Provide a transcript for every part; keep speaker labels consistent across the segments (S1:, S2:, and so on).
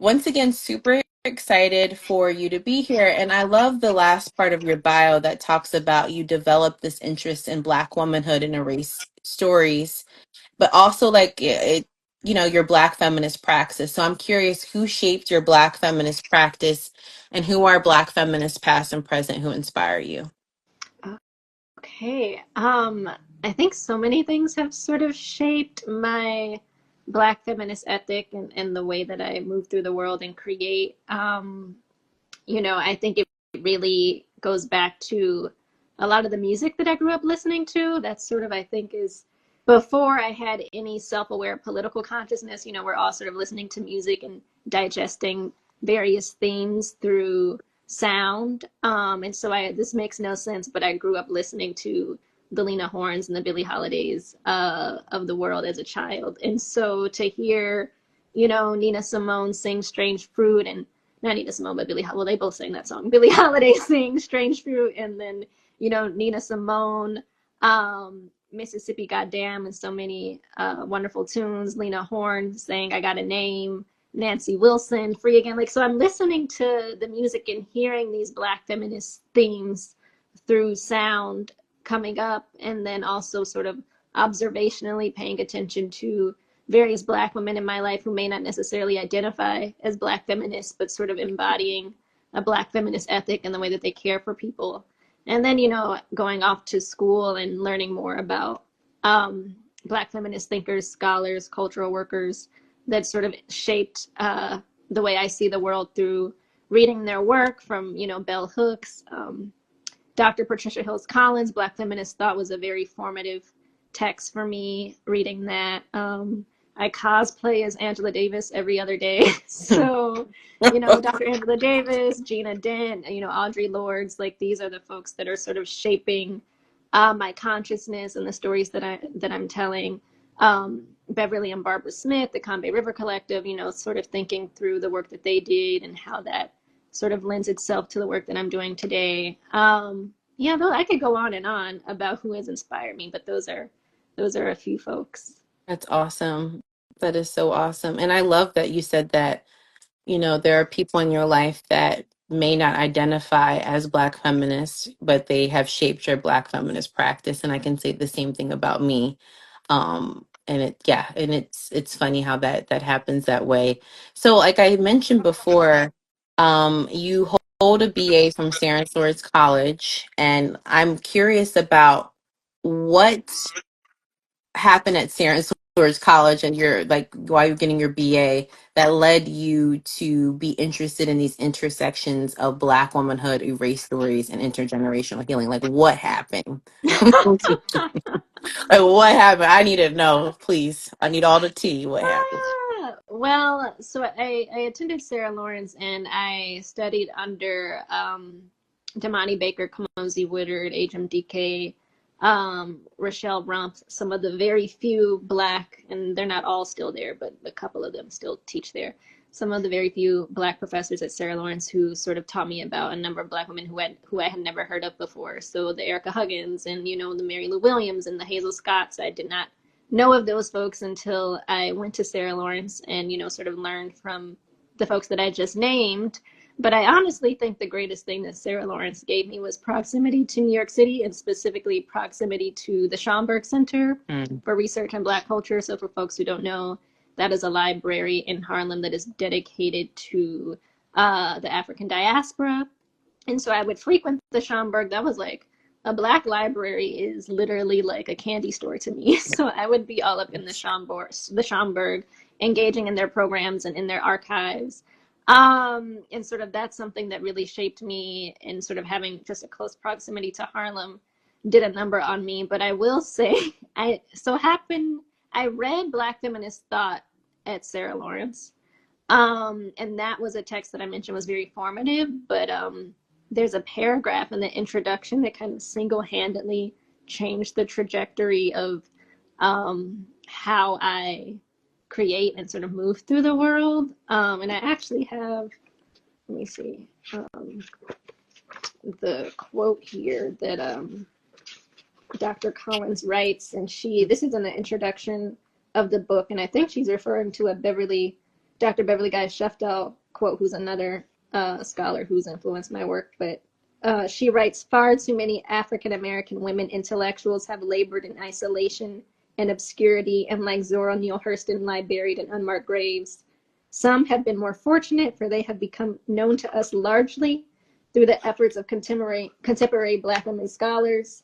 S1: once again, super excited for you to be here. And I love the last part of your bio that talks about you developed this interest in Black womanhood and erase stories, but also like your Black feminist praxis. So I'm curious, who shaped your Black feminist practice, and who are Black feminists past and present who inspire you?
S2: Okay. I think so many things have sort of shaped my Black feminist ethic and the way that I move through the world and create. I think it really goes back to a lot of the music that I grew up listening to. That's sort of, I think, is before I had any self-aware political consciousness. We're all sort of listening to music and digesting various themes through sound. And so this makes no sense, but I grew up listening to the Lena Hornes and the Billie Holidays of the world as a child. And so to hear, Nina Simone sing Strange Fruit, and not Nina Simone, but well, they both sang that song. Billie Holiday sing Strange Fruit, and then, Nina Simone, Mississippi Goddamn, and so many wonderful tunes. Lena Horne saying I Got a Name, Nancy Wilson, Free Again. Like, so I'm listening to the music and hearing these Black feminist themes through sound coming up, and then also sort of observationally paying attention to various Black women in my life who may not necessarily identify as Black feminists, but sort of embodying a Black feminist ethic and the way that they care for people. And then, going off to school and learning more about Black feminist thinkers, scholars, cultural workers that sort of shaped the way I see the world through reading their work from, Bell Hooks, Dr. Patricia Hills Collins. Black feminist thought was a very formative text for me, reading that. I cosplay as Angela Davis every other day. So, Dr. Angela Davis, Gina Dent, Audre Lords, like these are the folks that are sort of shaping my consciousness and the stories that I'm telling. Beverly and Barbara Smith, the Conway River Collective, sort of thinking through the work that they did and how that sort of lends itself to the work that I'm doing today. Though I could go on and on about who has inspired me, but those are a few folks.
S1: That's awesome. That is so awesome. And I love that you said that, there are people in your life that may not identify as Black feminists, but they have shaped your Black feminist practice. And I can say the same thing about me. And it's funny how that happens that way. So like I mentioned before, you hold a BA from Sarah Swords College, and I'm curious about what happened at Sarah Swords College and you're like while you're getting your BA that led you to be interested in these intersections of Black womanhood, erase stories, and intergenerational healing. Like what happened? Like what happened? I need to know, please. I need all the tea. What happened?
S2: Well, so I attended Sarah Lawrence and I studied under Damani Baker, Kamosi Woodard, HMDK, Rochelle Rump, some of the very few Black, and they're not all still there, but a couple of them still teach there. Some of the very few Black professors at Sarah Lawrence who sort of taught me about a number of Black women who I had never heard of before. So the Erica Huggins and, the Mary Lou Williams and the Hazel Scotts. I did not know of those folks until I went to Sarah Lawrence and, sort of learned from the folks that I just named. But I honestly think the greatest thing that Sarah Lawrence gave me was proximity to New York City, and specifically proximity to the Schomburg Center
S1: Mm.
S2: for Research on Black Culture. So for folks who don't know, that is a library in Harlem that is dedicated to the African diaspora. And so I would frequent the Schomburg. That was like a Black library is literally like a candy store to me. So I would be all up in the Schomburg, engaging in their programs and in their archives. And sort of that's something that really shaped me, and sort of having just a close proximity to Harlem did a number on me. But I will say, I read Black feminist thought at Sarah Lawrence. And that was a text that I mentioned was very formative, but there's a paragraph in the introduction that kind of single-handedly changed the trajectory of how I create and sort of move through the world. And I actually have, let me see, the quote here that Dr. Collins writes, and this is in the introduction of the book, and I think she's referring to a Dr. Beverly Guy Sheftall quote, who's another scholar who's influenced my work, but she writes, far too many African American women intellectuals have labored in isolation and obscurity, and like Zora Neale Hurston, lie buried in unmarked graves. Some have been more fortunate, for they have become known to us largely through the efforts of contemporary Black women scholars,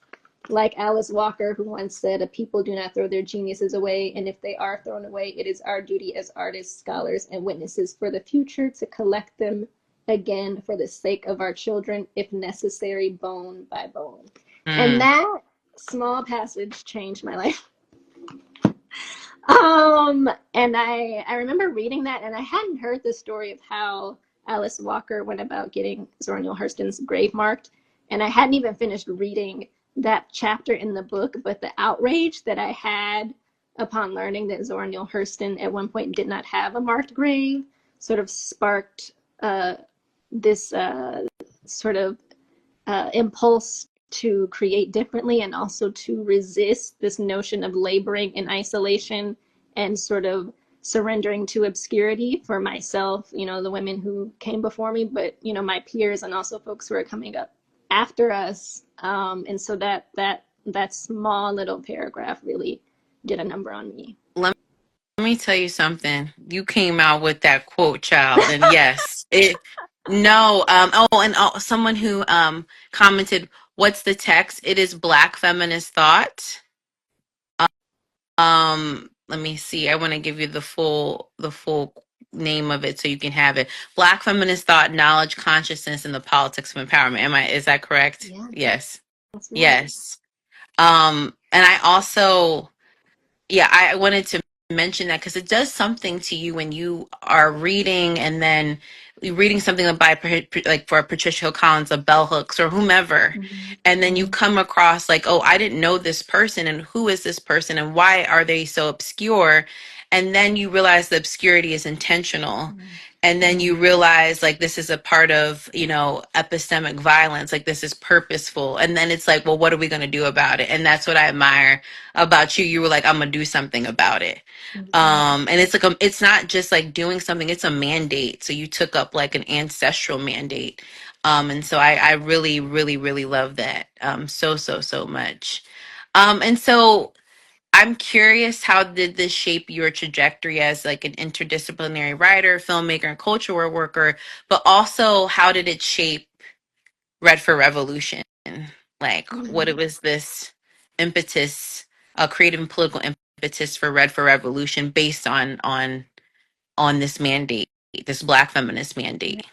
S2: like Alice Walker, who once said, a people do not throw their geniuses away, and if they are thrown away, it is our duty as artists, scholars, and witnesses for the future to collect them again for the sake of our children, if necessary, bone by bone. And that small passage changed my life. And I remember reading that, and I hadn't heard the story of how Alice Walker went about getting Zora Neale Hurston's grave marked, and I hadn't even finished reading that chapter in the book, but the outrage that I had upon learning that Zora Neale Hurston at one point did not have a marked grave sort of sparked this sort of impulse to create differently, and also to resist this notion of laboring in isolation and sort of surrendering to obscurity for myself, you know, the women who came before me, but, you know, my peers and also folks who are coming up after us. And so that small little paragraph really did a number on me.
S1: Let me tell you something. You came out with that quote, child, and yes, it. No, someone who commented, "What's the text?" It is Black feminist thought. Let me see. I want to give you the full name of it so you can have it. Black feminist thought, knowledge, consciousness, and the politics of empowerment. Is that correct?
S2: Yeah,
S1: Yes.
S2: that's right.
S1: Yes. And I also, I wanted to mention that because it does something to you when you are reading, and then you're reading something by, like, for Patricia Hill Collins, of bell hooks or whomever, and then you come across like, oh, I didn't know this person, and who is this person, and why are they so obscure? And then you realize the obscurity is intentional. And then you realize, like, this is a part of, you know, epistemic violence, like this is purposeful. And then it's like, well, what are we going to do about it? And that's what I admire about you. You were like, I'm gonna do something about it. And it's like it's not just like doing something, it's a mandate. So you took up like an ancestral mandate. And so I really, really, really love that so much. And so I'm curious, how did this shape your trajectory as like an interdisciplinary writer, filmmaker, and cultural worker? But also, how did it shape Red for Revolution? Like, what it was this impetus, creative and political impetus for Red for Revolution based on this mandate, this Black feminist mandate.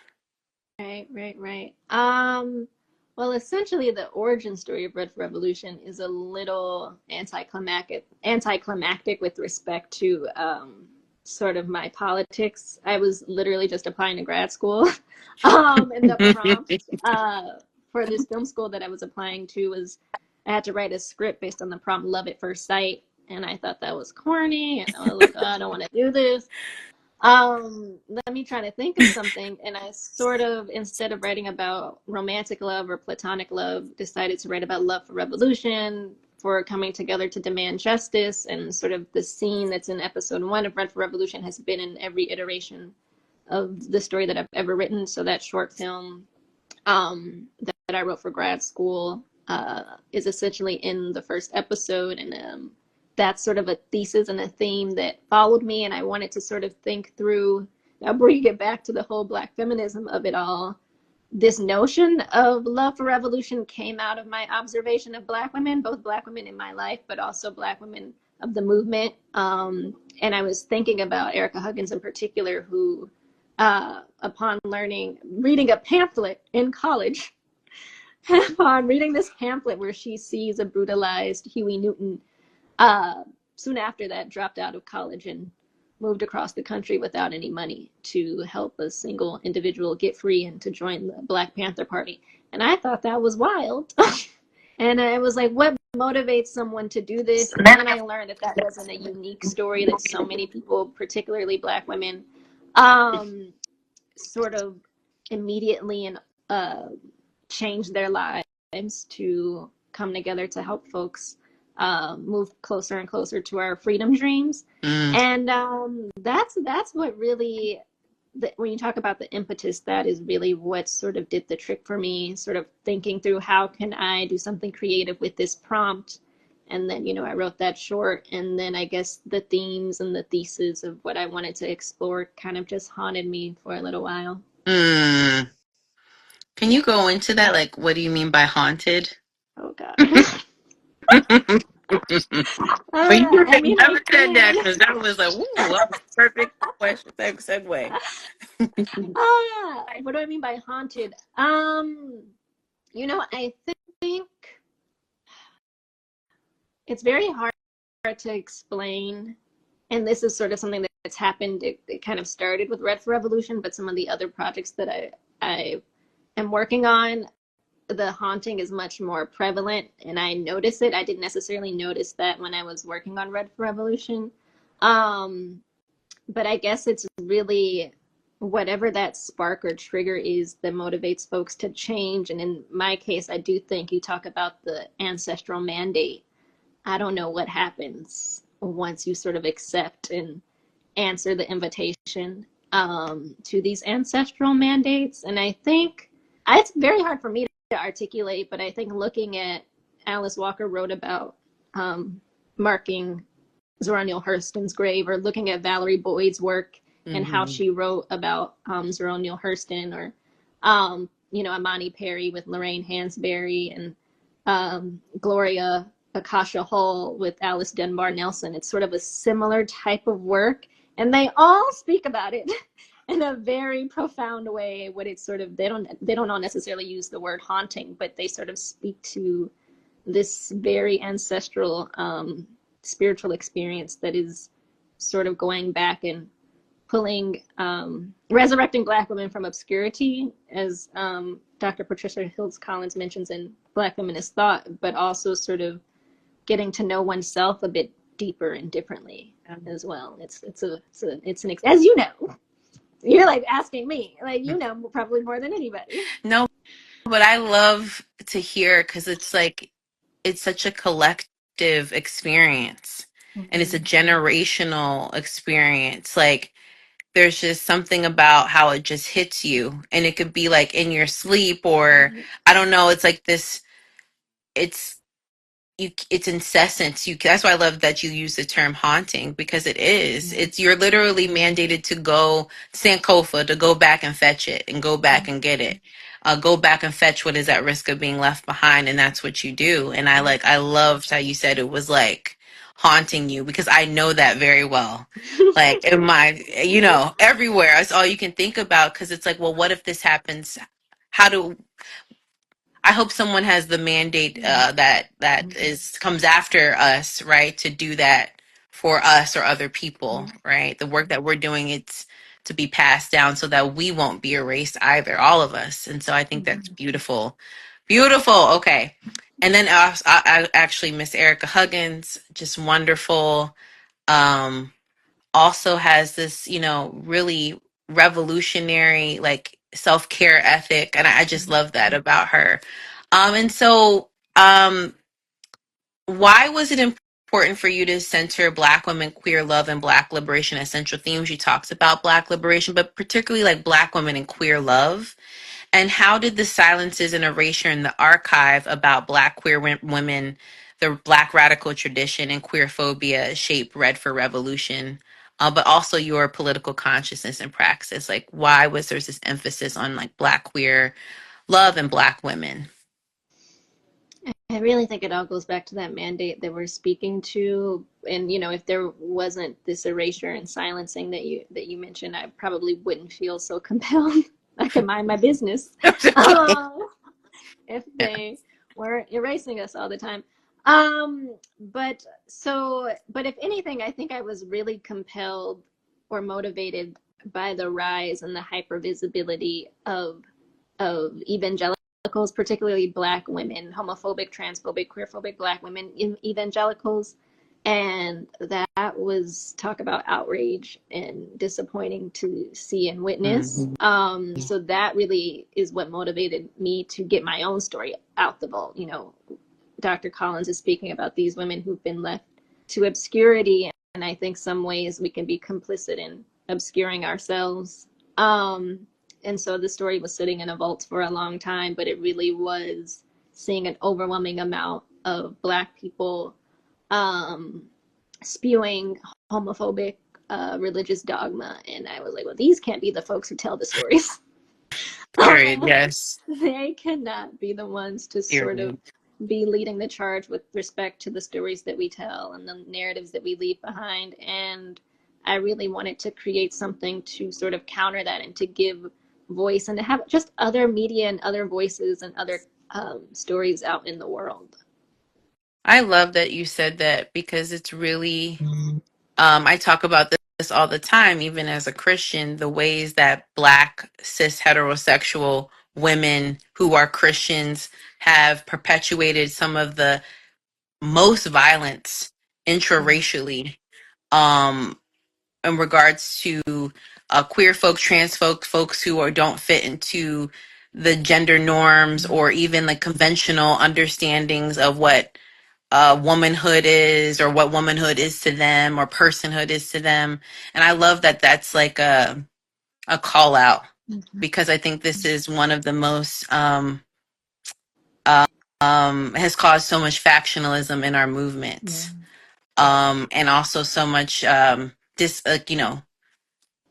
S2: Right. Well, essentially, the origin story of Red for Revolution is a little anticlimactic with respect to sort of my politics. I was literally just applying to grad school, and the prompt for this film school that I was applying to was I had to write a script based on the prompt "Love at First Sight," and I thought that was corny, and I was like, oh, I don't want to do this. Let me try to think of something. And I sort of, instead of writing about romantic love or platonic love, decided to write about love for revolution, for coming together to demand justice. And sort of the scene that's in episode 1 of Red for Revolution has been in every iteration of the story that I've ever written. So that short film that I wrote for grad school is essentially in the first episode. And that's sort of a thesis and a theme that followed me. And I wanted to sort of think through, now bring it back to the whole Black feminism of it all. This notion of love for revolution came out of my observation of Black women, both Black women in my life, but also Black women of the movement. And I was thinking about Erica Huggins in particular, who, upon reading a pamphlet in college, upon reading this pamphlet where she sees a brutalized Huey Newton, soon after that dropped out of college and moved across the country without any money to help a single individual get free and to join the Black Panther Party. And I thought that was wild. And I was like, what motivates someone to do this? And then I learned that that wasn't a unique story, that so many people, particularly Black women, sort of immediately changed their lives to come together to help folks move closer and closer to our freedom dreams. And that's what really when you talk about the impetus, that is really what sort of did the trick for me, sort of thinking through how can I do something creative with this prompt. And then, I wrote that short. And then I guess the themes and the thesis of what I wanted to explore kind of just haunted me for a little while.
S1: Mm. Can
S2: Yeah.
S1: you go into that? Like, what do you mean by haunted?
S2: Oh, God.
S1: But you could
S2: I
S1: have
S2: mean, I
S1: never said
S2: can.
S1: that because that was like, ooh, that was perfect question, segue.
S2: What do I mean by haunted? I think it's very hard to explain. And this is sort of something that's happened. It kind of started with Red Revolution, but some of the other projects that I am working on, the haunting is much more prevalent, and I notice it. I didn't necessarily notice that when I was working on Red Revolution. Um, but I guess it's really whatever that spark or trigger is that motivates folks to change. And in my case, I do think you talk about the ancestral mandate. I don't know what happens once you sort of accept and answer the invitation to these ancestral mandates. And I think it's very hard for me to articulate, but I think looking at Alice Walker wrote about marking Zora Neale Hurston's grave, or looking at Valerie Boyd's work and how
S1: Mm-hmm.
S2: she wrote about Zora Neale Hurston, or Imani Perry with Lorraine Hansberry, and Gloria Akasha Hall with Alice Dunbar Nelson. It's sort of a similar type of work, and they all speak about it in a very profound way. What it's sort of, they don't all necessarily use the word haunting, but they sort of speak to this very ancestral spiritual experience that is sort of going back and pulling, resurrecting Black women from obscurity, as Dr. Patricia Hills Collins mentions in Black Feminist Thought, but also sort of getting to know oneself a bit deeper and differently as well. As you know, you're like asking me, like, probably more than anybody.
S1: No, but I love to hear because it's like it's such a collective experience and it's a
S2: Mm-hmm.
S1: generational experience. Like there's just something about how it just hits you, and it could be like in your sleep, or
S2: Right.
S1: I don't know. It's like this. It's it's incessant. That's why I love that you use the term haunting, because it is.
S2: Mm-hmm.
S1: It's, you're literally mandated to go Sankofa, to go back and fetch it and go back and get it. Go back and fetch what is at risk of being left behind, and that's what you do. And I loved how you said it was like haunting you, because I know that very well. Like in my, everywhere. That's all you can think about, because it's like, well, what if this happens? How do I hope someone has the mandate that is comes after us, right, to do that for us or other people, right? The work that we're doing, it's to be passed down so that we won't be erased either, all of us. And so I think that's beautiful, beautiful. Okay, and then I actually Miss Erica Huggins, just wonderful. Um, Also has this, really revolutionary like self-care ethic. And I just love that about her. And so why was it important for you to center Black women, queer love, and Black liberation as central themes? You talked about Black liberation, but particularly like Black women and queer love. And how did the silences and erasure in the archive about Black queer women, the Black radical tradition, and queerphobia shape Red for Revolution, but also your political consciousness and praxis? Like, why was there this emphasis on like Black queer love and Black women?
S2: I really think it all goes back to that mandate that we're speaking to. And if there wasn't this erasure and silencing that you mentioned, I probably wouldn't feel so compelled. I could mind my business um, if they were erasing us all the time. But if anything, I think I was really compelled or motivated by the rise and the hypervisibility of evangelicals, particularly Black women, homophobic, transphobic, queerphobic Black women evangelicals. And that was, talk about outrage and disappointing to see and witness.
S1: Mhm.
S2: So that really is what motivated me to get my own story out the vault. Dr. Collins is speaking about these women who've been left to obscurity. And I think some ways we can be complicit in obscuring ourselves Um, and so the story was sitting in a vault for a long time, but it really was seeing an overwhelming amount of Black people um, spewing homophobic religious dogma. And I was like, well, these can't be the folks who tell the stories.
S1: Period. Yes.
S2: They cannot be the ones to sort of
S1: Period.
S2: be leading the charge with respect to the stories that we tell and the narratives that we leave behind. And I really wanted to create something to sort of counter that and to give voice and to have just other media and other voices and other stories out in the world.
S1: I love that you said that because it's really, I talk about this all the time, even as a Christian, the ways that Black cis heterosexual women who are Christians have perpetuated some of the most violence intraracially, um, in regards to queer folk, trans folk, folks who don't fit into the gender norms or even like conventional understandings of what womanhood is or what womanhood is to them or personhood is to them. And I love that that's like a call out because I think this is one of the most has caused so much factionalism in our
S2: Yeah.
S1: movements, and also so much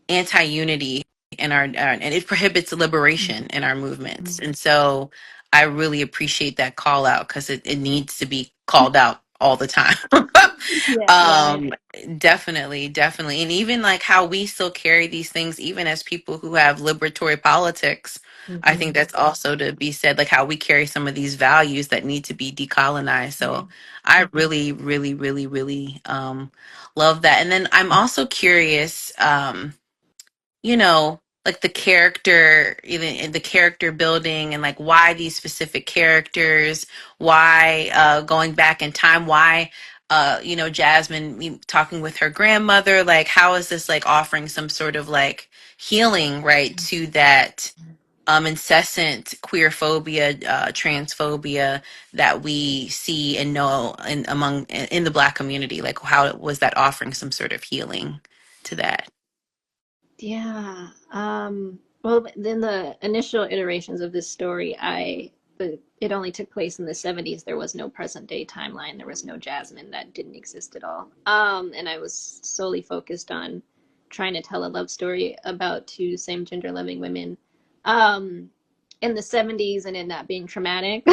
S1: anti-unity in our and it prohibits liberation in our movements. And so I really appreciate that call out because it needs to be called out all the time.
S2: Yeah, right.
S1: um definitely, and even like how we still carry these things even as people who have liberatory politics. I think
S2: Mm-hmm.
S1: that's also to be said, like how we carry some of these values that need to be decolonized. So I really love that. And then I'm also curious, like the character, even in the character building and like why these specific characters, why going back in time, why Jasmine talking with her grandmother, like how is this like offering some sort of like healing, right, to that incessant queer phobia, transphobia that we see and know in the Black community, like how was that offering some sort of healing to that?
S2: Yeah. Well, in the initial iterations of this story, it only took place in the 70s. There was no present day timeline. There was no Jasmine. That didn't exist at all. And I was solely focused on trying to tell a love story about two same gender loving women um, in the 70s and in that being traumatic.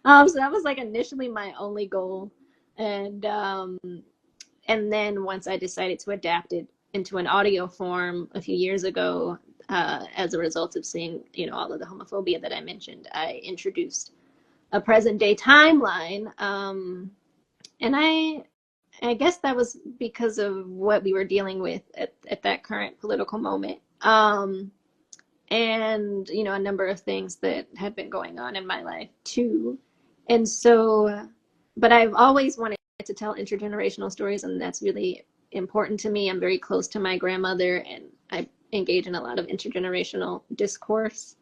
S2: So that was like initially my only goal. And and then once I decided to adapt it into an audio form a few years ago, as a result of seeing all of the homophobia that I mentioned, I introduced a present day timeline, and I guess that was because of what we were dealing with at that current political moment. And a number of things that had been going on in my life too. And so, but I've always wanted to tell intergenerational stories, and that's really important to me. I'm very close to my grandmother, and I engage in a lot of intergenerational discourse.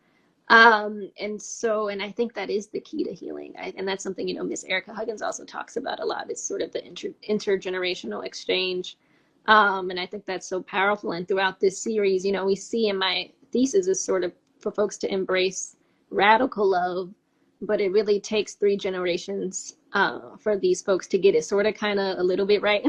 S2: And I think that is the key to healing. And that's something, Miss Erica Huggins also talks about a lot. It's sort of the intergenerational exchange. And I think that's so powerful. And throughout this series, we see in my thesis is sort of for folks to embrace radical love, but it really takes 3 generations for these folks to get it sort of kind of a little bit right.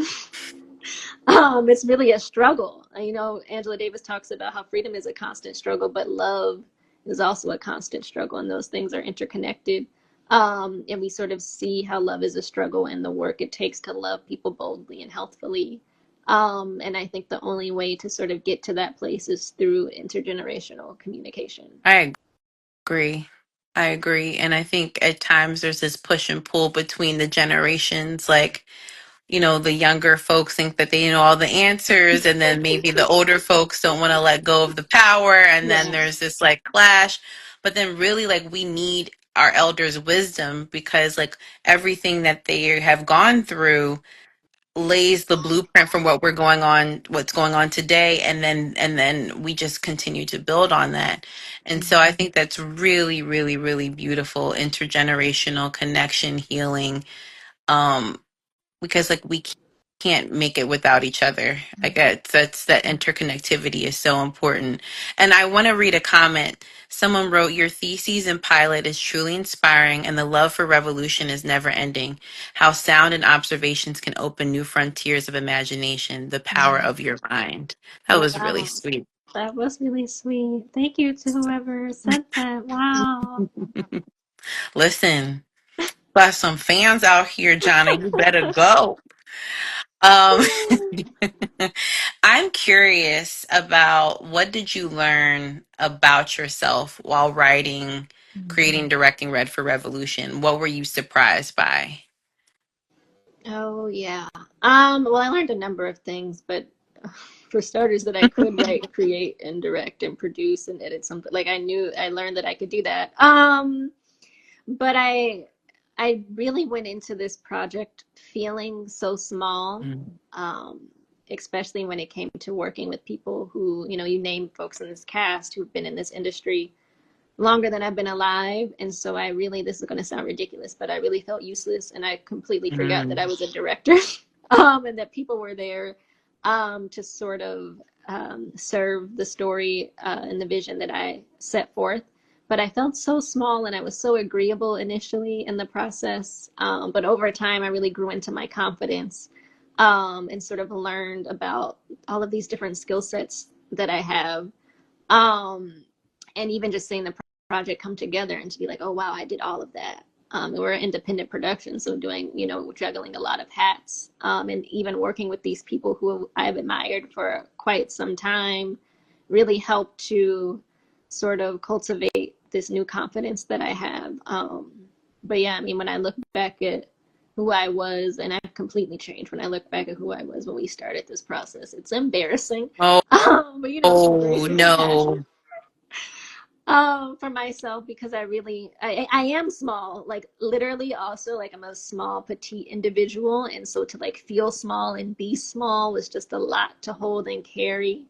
S2: It's really a struggle. Angela Davis talks about how freedom is a constant struggle, but love is also a constant struggle, and those things are interconnected. And we sort of see how love is a struggle and the work it takes to love people boldly and healthfully. And I think the only way to sort of get to that place is through intergenerational communication.
S1: I agree. I agree. And I think at times there's this push and pull between the generations. Like, the younger folks think that they know all the answers, and then maybe the older folks don't want to let go of the power. And then
S2: Yeah.
S1: there's this like clash. But then really, like, we need our elders' wisdom because, like, everything that they have gone through lays the blueprint from what's going on today, and then we just continue to build on that. And so I think that's really beautiful intergenerational connection healing, um because like we can't make it without each other. I guess that's that interconnectivity is so important. And I want to read a comment. Someone wrote, "Your theses and pilot is truly inspiring, and the love for revolution is never ending. How sound and observations can open new frontiers of imagination, the power of your mind." That was really
S2: Wow,
S1: sweet.
S2: that was really sweet. Thank you to whoever said that. Wow.
S1: Listen, got some fans out here, Jana. You better go. Um, I'm curious about what did you learn about yourself while writing, creating, directing Red for Revolution? What were you surprised by?
S2: Oh yeah. Well, I learned a number of things, but for starters, that I could write, create, and direct, and produce, and edit something. Like I learned that I could do that. But I really went into this project feeling so small,
S1: Mm,
S2: um, especially when it came to working with people who, you name folks in this cast who've been in this industry longer than I've been alive. And so this is going to sound ridiculous, but I really felt useless. And I completely forgot that I
S1: mm,
S2: was a director, and that people were there to sort of serve the story and the vision that I set forth. But I felt so small and I was so agreeable initially in the process. But over time, I really grew into my confidence and sort of learned about all of these different skill sets that I have. Um, and even just seeing the project come together and to be like, oh wow, I did all of that. We're an independent production, so doing, juggling a lot of hats, and even working with these people who I've admired for quite some time, really helped to sort of cultivate this new confidence that I have. But yeah, I mean, when I look back at who I was, and I've completely changed when I look back at who I was when we started this process. It's embarrassing,
S1: Oh,
S2: but I'm
S1: oh
S2: grateful, compassionate
S1: no.
S2: for myself because I am small, like literally also like I'm a small petite individual, and so to like feel small and be small was just a lot to hold and carry.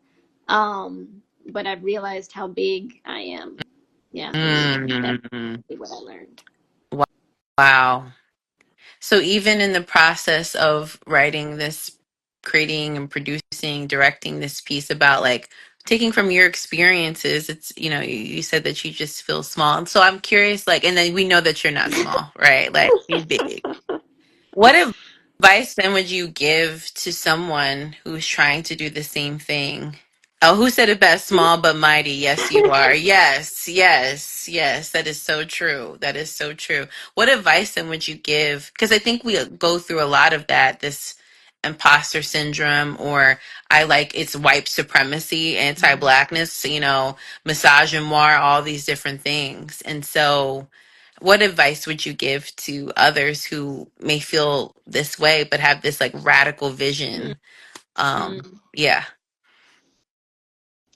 S2: But I've realized how big I am. Yeah, and that's
S1: Mm,
S2: what I learned.
S1: wow. So even in the process of writing this, creating and producing, directing this piece about like taking from your experiences, it's, you said that you just feel small. And so I'm curious, like, and then we know that you're not small, right? Like, you're big. What advice then would you give to someone who's trying to do the same thing? Oh, who said it best? Small but mighty. Yes, you are. Yes, yes, yes. That is so true. That is so true. What advice then would you give? Because I think we go through a lot of that, this imposter syndrome, or I like it's white supremacy, anti-blackness, misogynoir, all these different things. And so, what advice would you give to others who may feel this way but have this like radical vision?
S2: Mm.
S1: Yeah.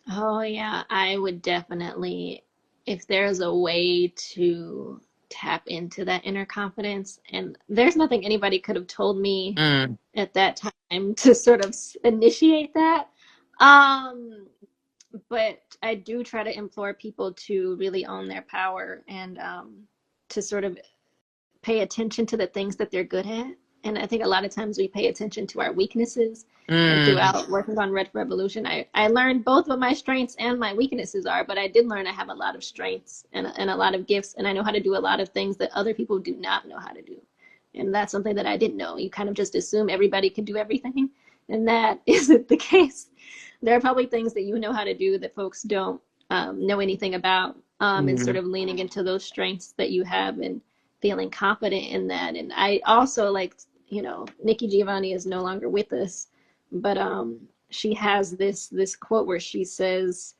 S2: Oh yeah, I would definitely, if there's a way to tap into that inner confidence, and there's nothing anybody could have told me
S1: Mm,
S2: at that time to sort of initiate that. Um, but I do try to implore people to really own their power and to sort of pay attention to the things that they're good at. And I think a lot of times we pay attention to our weaknesses. And
S1: mm,
S2: throughout working on Red Revolution, I learned both what my strengths and my weaknesses are, but I did learn I have a lot of strengths and a lot of gifts, and I know how to do a lot of things that other people do not know how to do. And that's something that I didn't know. You kind of just assume everybody can do everything, and that isn't the case. There are probably things that you know how to do that folks don't know anything about, and sort
S1: mm,
S2: of leaning into those strengths that you have and feeling confident in that. And I also like, Nikki Giovanni is no longer with us, but she has this quote where she says,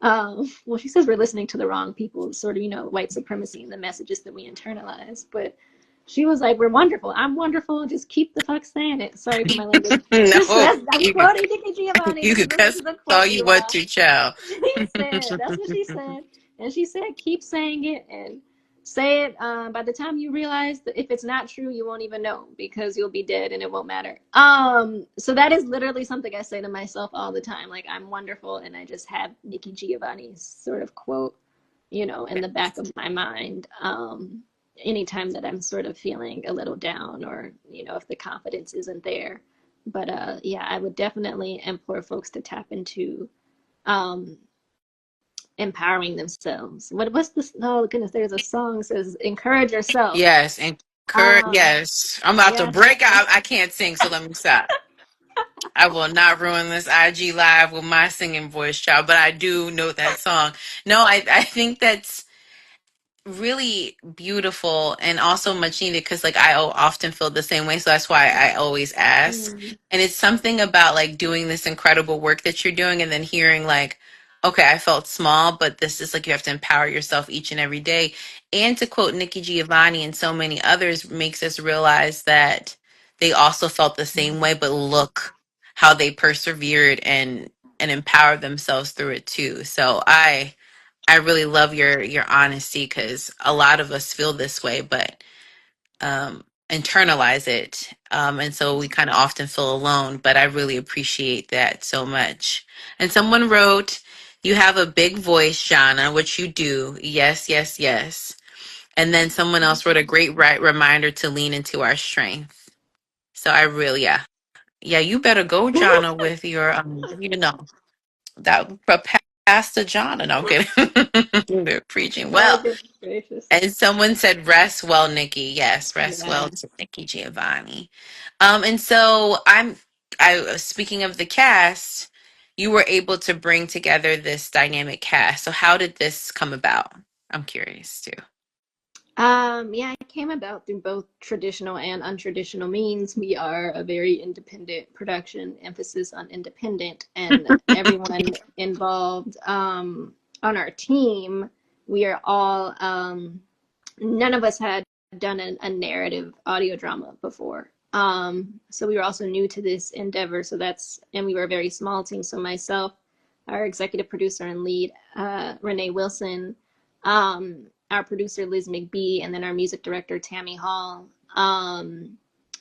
S2: well, she says we're listening to the wrong people, sort of, white supremacy and the messages that we internalize. But she was like, "We're wonderful. I'm wonderful. Just keep the fuck saying it." Sorry for my language.
S1: no,
S2: I'm
S1: you could,
S2: quoting Nikki Giovanni.
S1: you
S2: This is
S1: could
S2: a, this
S1: cuss
S2: is a
S1: all
S2: quote,
S1: you
S2: you
S1: want
S2: all.
S1: to, child.
S2: She said, that's what she said. And she said, keep saying it and say it. By the time you realize that if it's not true, you won't even know because you'll be dead and it won't matter. So that is literally something I say to myself all the time. Like, I'm wonderful. And I just have Nikki Giovanni's sort of quote, in the back of my mind. Anytime that I'm sort of feeling a little down or, if the confidence isn't there. But yeah, I would definitely implore folks to tap into um, empowering themselves. What's this? Oh goodness, there's a song that says "Encourage yourself."
S1: Yes,
S2: Um,
S1: yes. I'm about to
S2: yes,
S1: break out. I can't sing, so let me stop. I will not ruin this IG live with my singing voice, child, but I do know that song. No, I think that's really beautiful and also much needed because like often feel the same way, so that's why I always ask.
S2: mm,
S1: And it's something about like doing this incredible work that you're doing and then hearing like, okay, I felt small, but this is like you have to empower yourself each and every day. And to quote Nikki Giovanni and so many others, makes us realize that they also felt the same way, but look how they persevered and empowered themselves through it too. So I really love your honesty because a lot of us feel this way, but internalize it, and so we kind of often feel alone. But I really appreciate that so much. And someone wrote, "You have a big voice, Jana," which you do. Yes, yes, yes. And then someone else wrote a great reminder to lean into our strength. So I really, yeah, yeah. You better go, Jana, with your that Pastor John. No, I'm kidding. They're preaching.
S2: oh
S1: Well,
S2: goodness gracious,
S1: and someone said, rest well, Nikki. Yes, rest
S2: yeah.
S1: well to Nikki Giovanni. And so I speaking of the cast, you were able to bring together this dynamic cast. So how did this come about? I'm curious too.
S2: Yeah, it came about through both traditional and untraditional means. We are a very independent production, emphasis on independent, and everyone involved on our team, we are all, none of us had done a narrative audio drama before. So we were also new to this endeavor. And we were a very small team. So myself, our executive producer and lead, Renee Wilson, our producer Liz McBee, and then our music director Tammy Hall.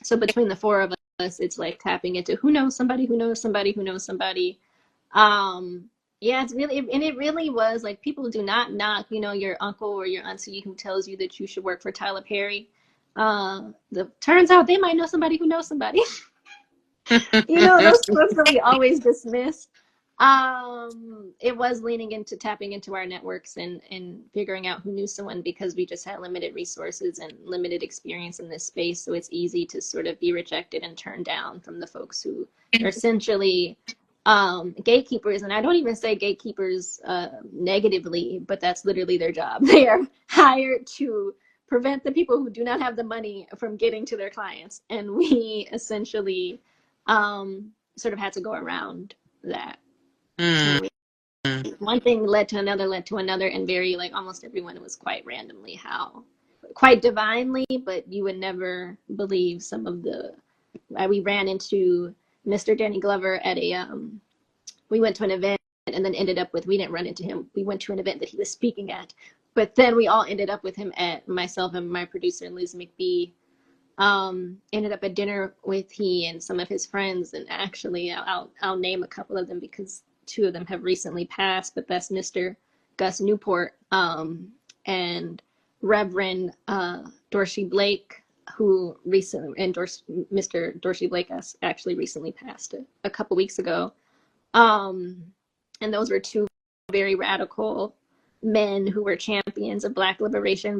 S2: So between the four of us, it's like tapping into who knows somebody who knows somebody who knows somebody. Um, yeah, and it really was like people do not knock, your uncle or your auntie who tells you that you should work for Tyler Perry. The turns out they might know somebody who knows somebody. Those folks that we always dismiss. It was leaning into tapping into our networks and figuring out who knew someone because we just had limited resources and limited experience in this space. So it's easy to sort of be rejected and turned down from the folks who are essentially gatekeepers. And I don't even say gatekeepers negatively, but that's literally their job. They are hired to prevent the people who do not have the money from getting to their clients. And we essentially sort of had to go around that.
S1: Mm,
S2: And one thing led to another, and very like almost everyone was quite randomly how, quite divinely, but you would never believe some of the. We ran into Mr. Danny Glover at we went to an event and then ended up with, we didn't run into him. We went to an event that he was speaking at, but then we all ended up with him at, myself and my producer Liz McBee ended up at dinner with he and some of his friends, and actually I'll name a couple of them because two of them have recently passed, but that's Mr. Gus Newport and Reverend Dorsey Blake, who recently endorsed. Mr. Dorsey Blake actually recently passed a couple weeks ago. um, and those were two very radical men who were champions of Black liberation,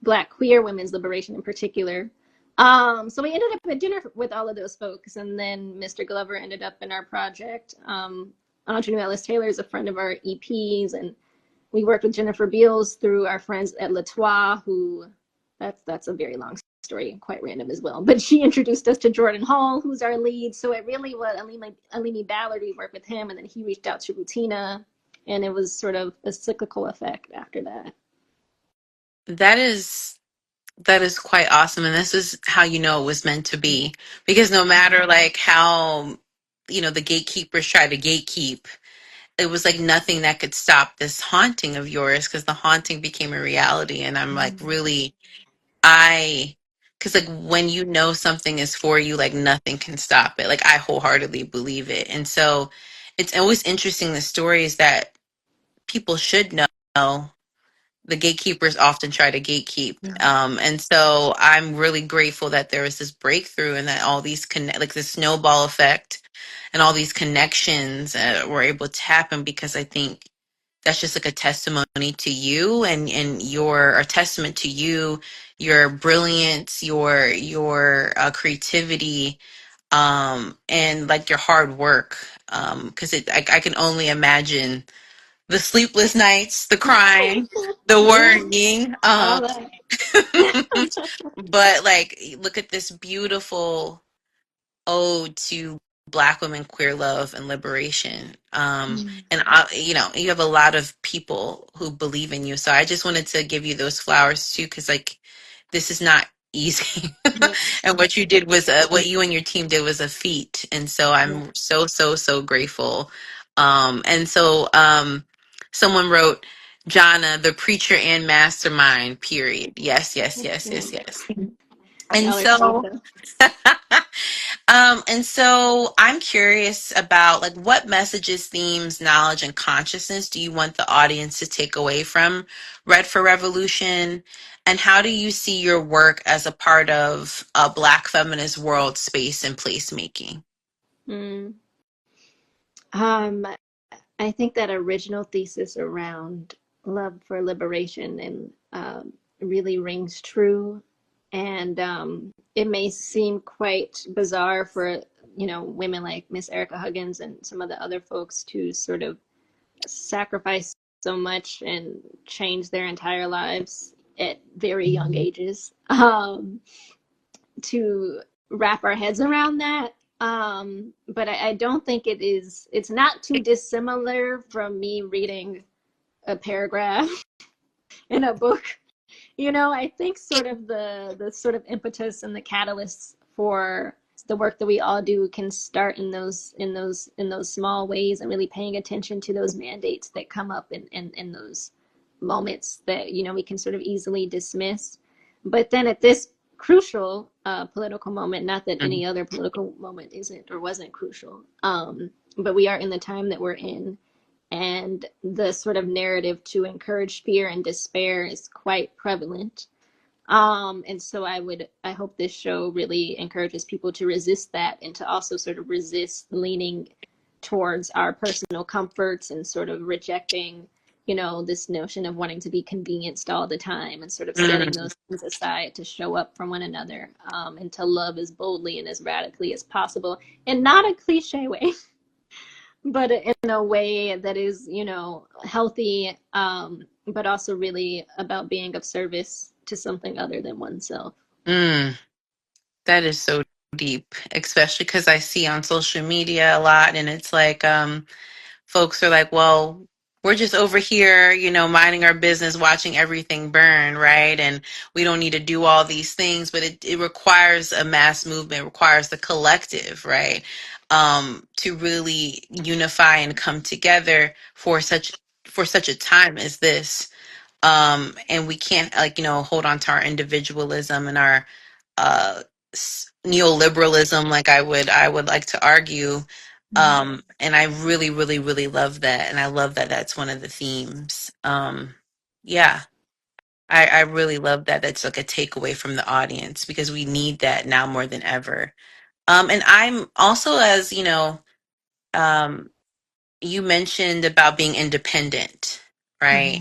S2: Black queer women's liberation in particular. So we ended up at dinner with all of those folks, and then Mr. Glover ended up in our project. Audrey Ellis Taylor is a friend of our EPs, and we worked with Jennifer Beals through our friends at Latois, who that's a very long story and quite random as well. But she introduced us to Jordan Hall, who's our lead. So it really was Alimi Ballard. We worked with him, and then he reached out to Rutina, and it was sort of a cyclical effect after that.
S1: that is quite awesome, and this is how you know it was meant to be. Because no matter like how the gatekeepers try to gatekeep, it was like nothing that could stop this haunting of yours because the haunting became a reality. And I'm like, really, I, because like when you know something is for you, like nothing can stop it. Like I wholeheartedly believe it. And so it's always interesting the stories that people should know the gatekeepers often try to gatekeep.
S2: Mm.
S1: And so I'm really grateful that there was this breakthrough and that all these like this snowball effect and all these connections were able to happen, because I think that's just like a testimony to you and your a testament to you, your brilliance, your creativity, and like your hard work. Because I can only imagine the sleepless nights, the crying, the
S2: Yeah,
S1: worrying.
S2: all that.
S1: But like, look at this beautiful ode to Black women, queer love, and liberation.
S2: Mm.
S1: And you have a lot of people who believe in you. So I just wanted to give you those flowers too, because like, this is not easy.
S2: Yeah,
S1: And what you did was what you and your team did was a feat. And so
S2: yeah,
S1: I'm so, so, so grateful. And so someone wrote, Jana, the preacher and mastermind, period. Yes, yes, yes,
S2: yeah.
S1: yes, yes. And
S2: Y'all are sweet
S1: so
S2: though.
S1: and so I'm curious about like what messages, themes, knowledge, and consciousness do you want the audience to take away from Red for Revolution? And how do you see your work as a part of a Black feminist world space and placemaking?
S2: Mm. Um, I think that original thesis around love for liberation and really rings true. And it may seem quite bizarre for, women like Miss Erica Huggins and some of the other folks to sort of sacrifice so much and change their entire lives at very young ages, to wrap our heads around that. But I don't think it's not too dissimilar from me reading a paragraph in a book. I think sort of the sort of impetus and the catalysts for the work that we all do can start in those small ways, and really paying attention to those mandates that come up in those moments that we can sort of easily dismiss. But then at this crucial political moment, not that any other political moment isn't or wasn't crucial, but we are in the time that we're in, and the sort of narrative to encourage fear and despair is quite prevalent. And so I hope this show really encourages people to resist that, and to also sort of resist leaning towards our personal comforts and sort of rejecting, this notion of wanting to be convenienced all the time, and sort of setting
S1: Mm,
S2: those things aside to show up for one another, and to love as boldly and as radically as possible, and not a cliche way, but in a way that is, healthy, but also really about being of service to something other than oneself.
S1: mm, that is so deep, especially because I see on social media a lot, and it's like, folks are like, well, we're just over here, minding our business, watching everything burn, right? And we don't need to do all these things, but it requires a mass movement, requires the collective, right? To really unify and come together for such a time as this. And we can't, like, hold on to our individualism and our uh neoliberalism, like I would like to argue. And I really, really, really love that, and I love that that's one of the themes. Yeah, I really love that. That's like a takeaway from the audience, because we need that now more than ever. And I'm also, as um you mentioned about being independent, right?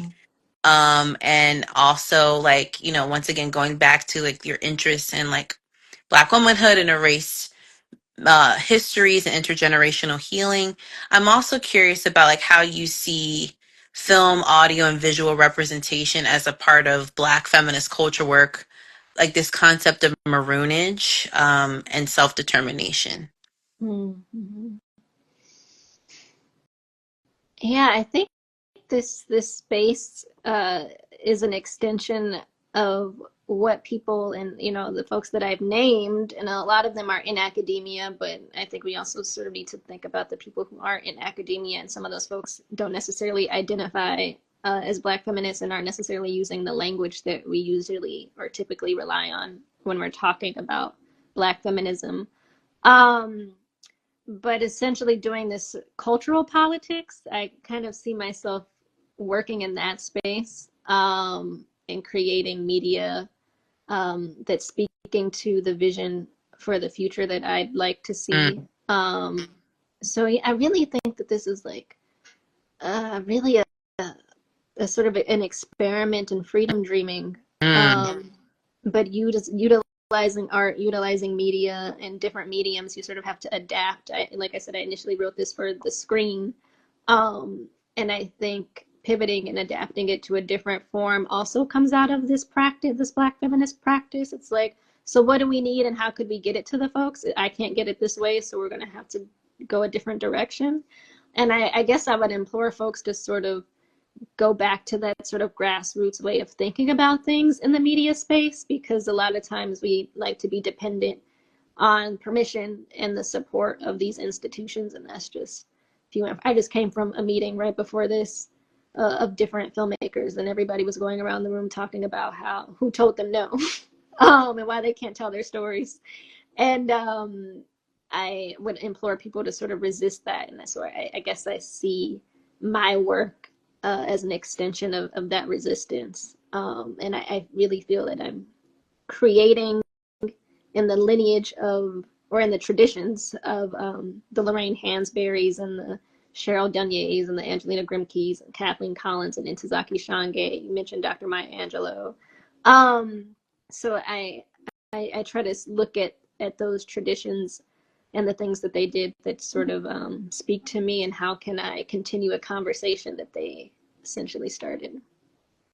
S2: Mm-hmm.
S1: And also, like, once again, going back to like your interest in like Black womanhood and race histories and intergenerational healing. I'm also curious about like how you see film, audio, and visual representation as a part of Black feminist culture work, like this concept of maroonage, and self-determination.
S2: Mm-hmm. Yeah, I think this space is an extension of what people, and the folks that I've named, and a lot of them are in academia, but I think we also sort of need to think about the people who aren't in academia, and some of those folks don't necessarily identify as Black feminists, and aren't necessarily using the language that we usually or typically rely on when we're talking about Black feminism. Um, but essentially doing this cultural politics, I kind of see myself working in that space. and creating media that's speaking to the vision for the future that I'd like to see.
S1: Mm,
S2: So yeah, I really think that this is like really a sort of an experiment in freedom dreaming,
S1: mm.
S2: but you just utilizing art, utilizing media and different mediums. You sort of have to adapt. Like I said, I initially wrote this for the screen, and I think pivoting and adapting it to a different form also comes out of this practice, this Black feminist practice. It's like, so what do we need and how could we get it to the folks? I can't get it this way, so we're going to have to go a different direction. And I guess I would implore folks to sort of go back to that sort of grassroots way of thinking about things in the media space, because a lot of times we like to be dependent on permission and the support of these institutions. And that's just, if you I just came from a meeting right before this of different filmmakers, and everybody was going around the room talking about who told them no, and why they can't tell their stories. And I would implore people to sort of resist that. And that's where I guess I see my work as an extension of that resistance. And I really feel that I'm creating in the lineage of, or in the traditions of the Lorraine Hansberrys and the Cheryl Dunyays and the Angelina Grimkeys and Kathleen Collins and Intozaki Shange. You mentioned Dr. Maya Angelou. So I try to look at those traditions and the things that they did that sort of speak to me, and how can I continue a conversation that they essentially started.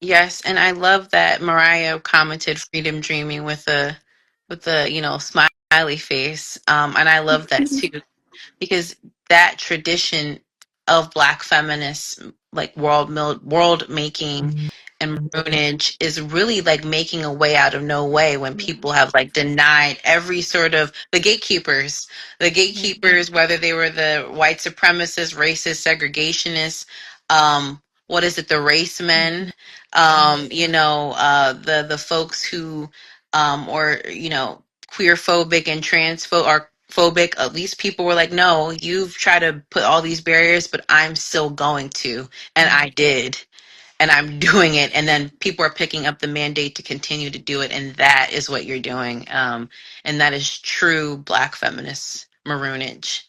S1: Yes, and I love that Mariah commented freedom dreaming with a, smiley face. And I love that too, because that tradition of Black feminists, like world making and maroonage, is really like making a way out of no way when people have like denied every sort of the gatekeepers, whether they were the white supremacists, racist, segregationists, what is it, the race men, the folks who or queerphobic and transphobic, at least people were like, no, you've tried to put all these barriers, but I'm still going to. And I did. And I'm doing it. And then people are picking up the mandate to continue to do it. And that is what you're doing. And that is true Black feminist maroonage.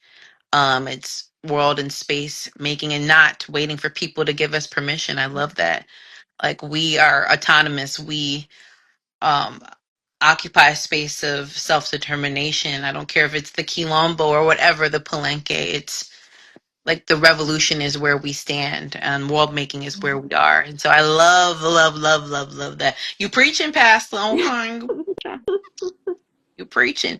S1: It's world and space making and not waiting for people to give us permission. I love that. Like, we are autonomous. We um, occupy a space of self-determination. I don't care if it's the Quilombo or whatever, the Palenque. It's like the revolution is where we stand and world making is where we are. And so I love, love, love, love, love that. You preaching, Pastor. Okay. You preaching.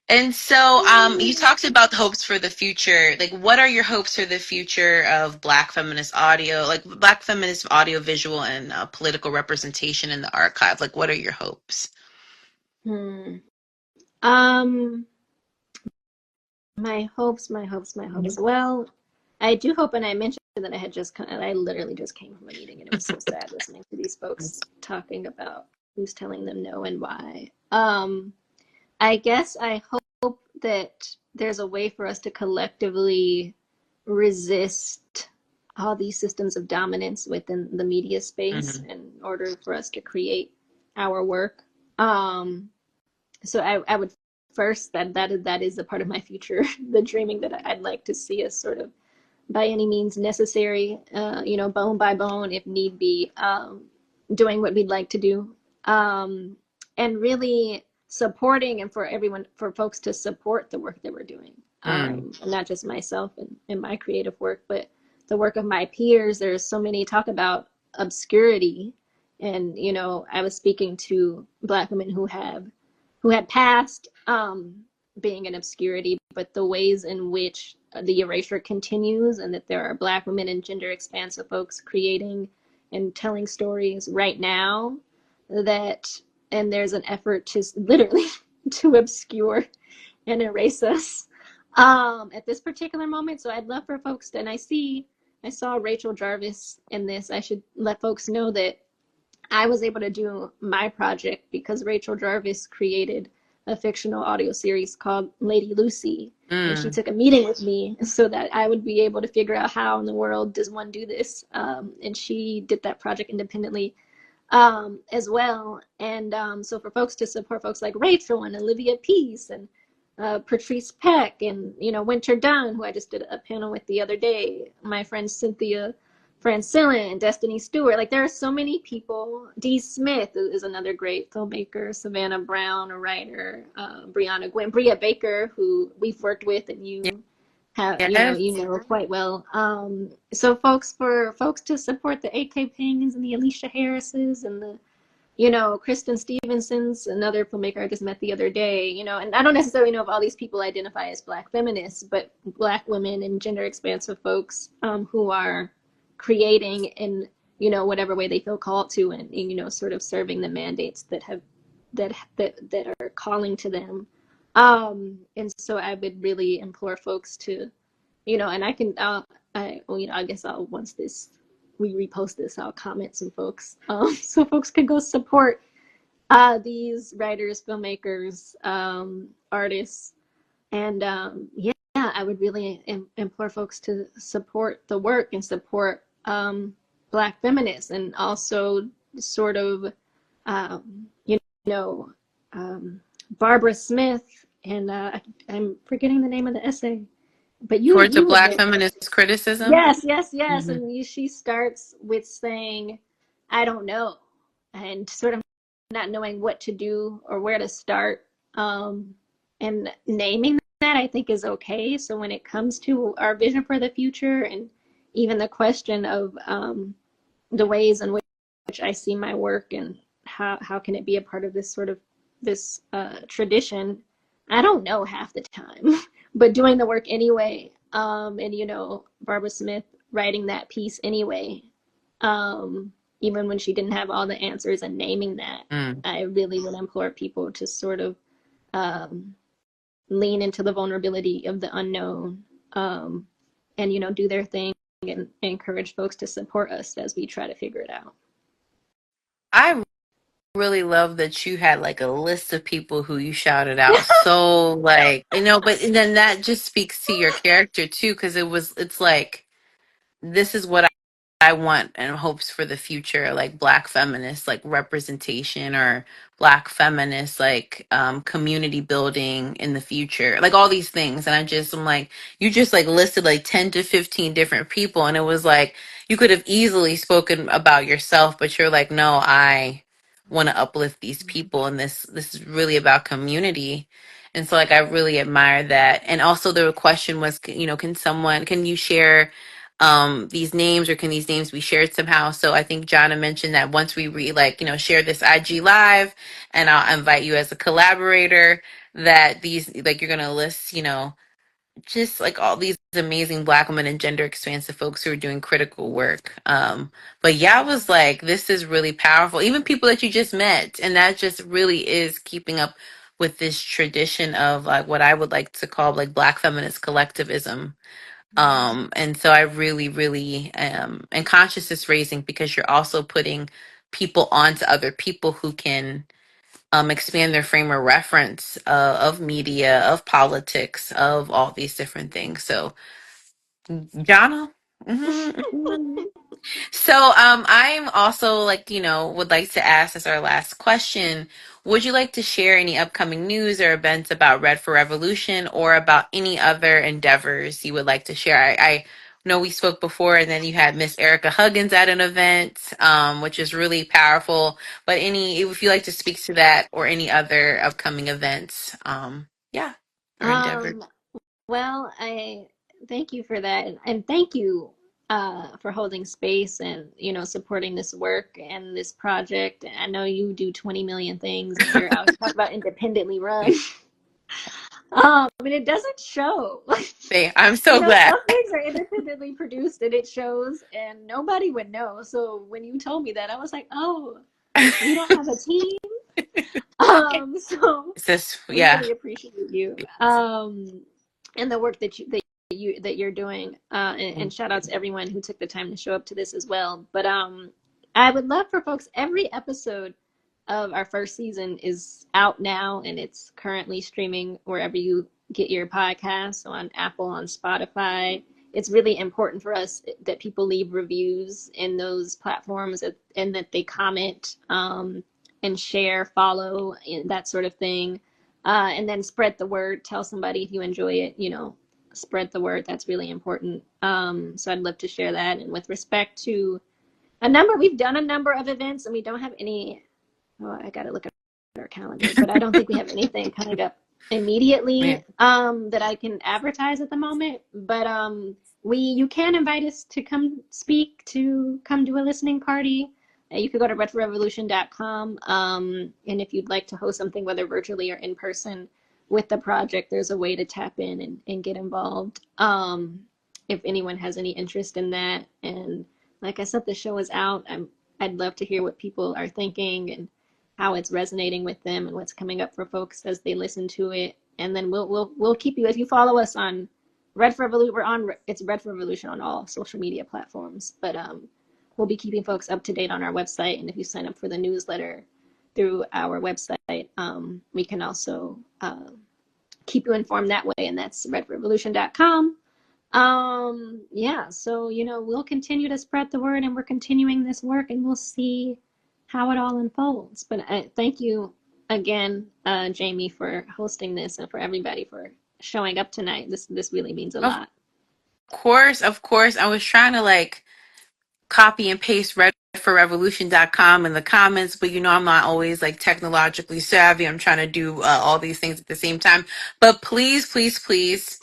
S1: And so you talked about the hopes for the future. Like, what are your hopes for the future of Black feminist audio, like Black feminist audio, visual, and political representation in the archive? Like, what are your hopes?
S2: Hmm. Um, my hopes. Well, I do hope, and I mentioned that I literally just came from a meeting, and it was so sad listening to these folks talking about who's telling them no and why. I guess I hope that there's a way for us to collectively resist all these systems of dominance within the media space
S1: Mm-hmm.
S2: in order for us to create our work. So I would first, that is a part of my future, the dreaming that I'd like to see us sort of by any means necessary, bone by bone, if need be, doing what we'd like to do, and really supporting, and for folks to support the work that we're doing,
S1: Mm.
S2: not just myself and my creative work, but the work of my peers. There's so many talk about obscurity, and I was speaking to Black women who had passed, being in obscurity, but the ways in which the erasure continues, and that there are Black women and gender expansive folks creating and telling stories right now, and there's an effort to literally to obscure and erase us at this particular moment. So I'd love for folks to, and I saw Rachel Jarvis in this. I should let folks know that I was able to do my project because Rachel Jarvis created a fictional audio series called Lady Lucy. And she
S1: Mm.
S2: took a meeting with me so that I would be able to figure out how in the world does one do this. And she did that project independently. as well. And so for folks to support folks like Rachel and Olivia Peace and Patrice Peck and, you know, Winter Dunn, who I just did a panel with the other day, my friend Cynthia Francillin, Destiny Stewart. Like, there are so many people. Dee Smith is another great filmmaker. Savannah Brown, a writer. Brianna Gwynn, Bria Baker, who we've worked with and you have,
S1: Yes.
S2: you know quite well. So for folks to support the AK Pings and the Alicia Harrises and the, you know, Kristen Stevenson's another filmmaker I just met the other day, you know, and I don't necessarily know if all these people identify as Black feminists, but Black women and gender expansive folks who are creating in, you know, whatever way they feel called to, and you know, sort of serving the mandates that have that are calling to them. And so I would really implore folks to, you know, and I can, well, you know, I guess I'll, once we repost this, I'll comment some folks, so folks can go support these writers, filmmakers, artists, and yeah, I would really implore folks to support the work and support Black feminists, and also sort of, you know, Barbara Smith, and I'm forgetting the name of the essay, but
S1: Towards a
S2: you would
S1: Black
S2: know.
S1: feminist criticism.
S2: Yes.
S1: Hmm.
S2: And she starts with saying, I don't know, and sort of not knowing what to do or where to start. And naming that, I think, is okay. So when it comes to our vision for the future, and even the question of the ways in which I see my work, and how can it be a part of this sort of this tradition, I don't know half the time, but doing the work anyway. And you know, Barbara Smith writing that piece anyway, even when she didn't have all the answers, and naming that,
S1: Mm.
S2: I really would implore people to sort of um, lean into the vulnerability of the unknown, and you know, do their thing, and encourage folks to support us as we try to figure it out.
S1: I really love that you had like a list of people who you shouted out. So like, you know, but then that just speaks to your character too, because it's like, this is what I want and hopes for the future, like Black feminist, like representation, or Black feminist, like community building in the future, like all these things. And I'm like, you just like listed like 10 to 15 different people, and it was like you could have easily spoken about yourself, but you're like, no, I want to uplift these people, and this is really about community. And so like I really admire that. And also the question was, you know, can you share these names, or can these names be shared somehow? So I think Jana mentioned that once we like, you know, share this IG live, and I'll invite you as a collaborator, that these, like, you're gonna list, you know, just like all these amazing Black women and gender expansive folks who are doing critical work. But yeah, I was like, this is really powerful. Even people that you just met, and that just really is keeping up with this tradition of like what I would like to call like Black feminist collectivism. And so I really, really and consciousness raising, because you're also putting people onto other people who can expand their frame of reference of media, of politics, of all these different things. So, Jana. Mhm. So, I'm also like, you know, would like to ask as our last question, would you like to share any upcoming news or events about Red for Revolution, or about any other endeavors you would like to share? I know we spoke before, and then you had Miss Erica Huggins at an event, which is really powerful. But if you like to speak to that, or any other upcoming events, yeah, or endeavors.
S2: um, Well, I thank you for that, and thank you for holding space, and you know, supporting this work and this project. I know you do 20 million things, and you're out talking about independently run. And it doesn't show.
S1: I'm
S2: You
S1: so
S2: know,
S1: glad.
S2: some things are independently produced, and it shows, and nobody would know. So when you told me that, I was like, oh, you don't have a team. So
S1: It's just,
S2: we
S1: yeah.
S2: really appreciate you, and the work that you're doing, and shout out to everyone who took the time to show up to this as well. But I would love for folks, every episode of our first season is out now, and it's currently streaming wherever you get your podcasts, on Apple, on Spotify, it's really important for us that people leave reviews in those platforms, and that they comment, and share, follow, and that sort of thing. And then spread the word. Tell somebody if you enjoy it. Spread the word. That's really important. So I'd love to share that. And with respect to we've done a number of events, and we don't have any. Oh, I got to look at our calendar, but I don't think we have anything coming up
S1: Yeah.
S2: immediately that I can advertise at the moment. But you can invite us to come speak, to come to a listening party. You could go to redforrevolution.com, and if you'd like to host something, whether virtually or in person, with the project, there's a way to tap in and get involved. If anyone has any interest in that. And like I said, the show is out. I'd love to hear what people are thinking and how it's resonating with them and what's coming up for folks as they listen to it. And then we'll keep you, if you follow us on Red for Revolution. It's Red for Revolution on all social media platforms. But we'll be keeping folks up to date on our website. And if you sign up for the newsletter through our website, we can also keep you informed that way. And that's redrevolution.com. Yeah, so we'll continue to spread the word, and we're continuing this work, and we'll see how it all unfolds. But thank you again, Jaimee, for hosting this, and for everybody for showing up tonight. This really means a
S1: Of
S2: lot.
S1: course, of course. I was trying to like copy and paste redforrevolution.com in the comments, but I'm not always like technologically savvy. I'm trying to do all these things at the same time. But please, please, please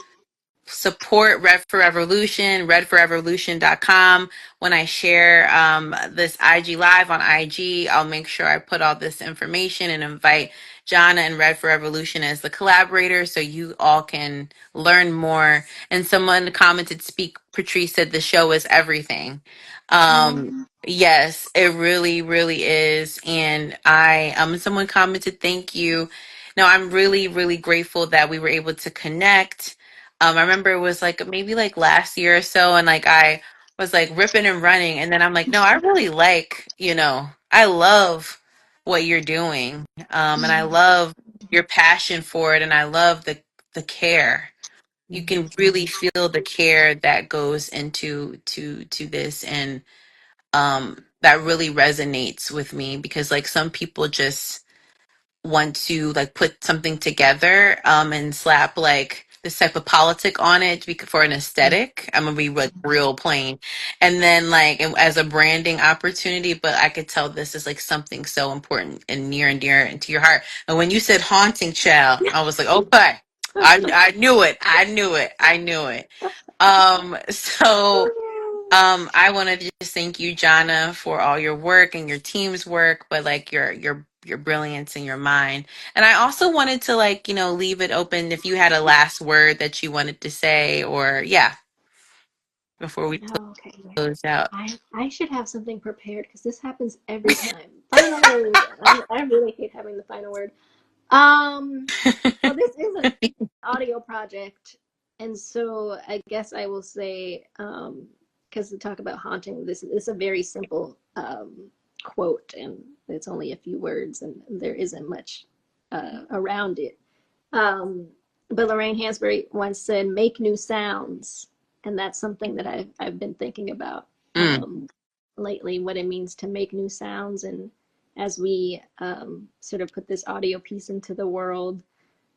S1: support Red for Revolution, redforrevolution.com. When I share this IG live on IG, I'll make sure I put all this information and invite Jana and Red for Revolution as the collaborators so you all can learn more. And someone commented, Speak Patrice said the show is everything.
S2: Um,
S1: Yes, it really, really is. And someone commented, thank you. No, I'm really, really grateful that we were able to connect. I remember it was like maybe like last year or so, and like I was like ripping and running, and then I'm like, no, I really like, I love what you're doing, and I love your passion for it, and I love the care. You can really feel the care that goes into this, and that really resonates with me because like some people just want to like put something together and slap like this type of politic on it for an aesthetic. I'm gonna be like real plain, and then like as a branding opportunity. But I could tell this is like something so important and near and dear into your heart. And when you said haunting child, I was like, okay, I knew it, I knew it, I knew it. So I want to just thank you, Jana, for all your work and your team's work, but like your brilliance and your mind. And I also wanted to like, leave it open if you had a last word that you wanted to say, or yeah, before we
S2: okay, yeah.
S1: close out.
S2: I should have something prepared, because this happens every time. Final word. I really hate having the final word. Well, this is an audio project, and so I guess I will say, because to talk about haunting, this is a very simple quote, and it's only a few words, and there isn't much around it. Um, but Lorraine Hansberry once said, "Make new sounds," and that's something that I've been thinking about
S1: Mm,
S2: lately, what it means to make new sounds, and as we sort of put this audio piece into the world,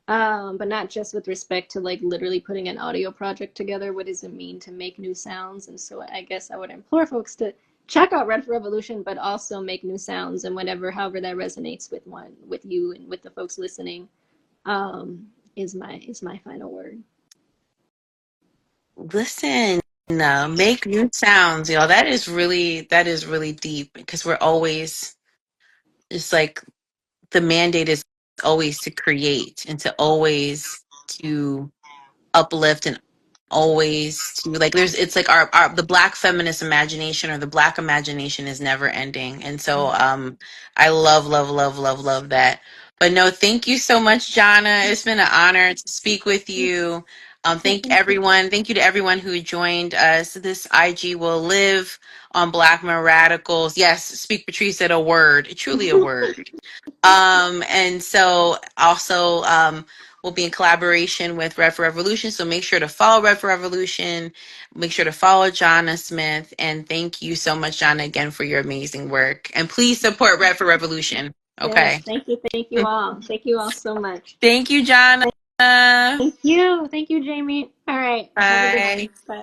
S2: but not just with respect to like literally putting an audio project together. What does it mean to make new sounds? And so I guess I would implore folks to check out Red for Revolution, but also make new sounds, and however that resonates with you and with the folks listening, is my final word.
S1: listen, make new sounds. That is really deep because we're always just like the mandate is always to create and to always to uplift and always to like it's like our the black feminist imagination or the black imagination is never ending. And so I love that. But no, thank you so much, Jana. It's been an honor to speak with you.
S2: Well, thank you.
S1: Thank you to everyone who joined us. This IG will live on Black Men Radicals. Yes, Speak Patrice said a word, truly a word. And so also will be in collaboration with Red for Revolution. So make sure to follow Red for Revolution. Make sure to follow Jana Smith. And thank you so much, Jana, again, for your amazing work. And please support Red for Revolution.
S2: Yes,
S1: Okay.
S2: thank you all. Thank you all so much.
S1: Thank you, Jana.
S2: Thank you, Jaimee. All right, have a good one.
S1: Bye.
S2: Bye.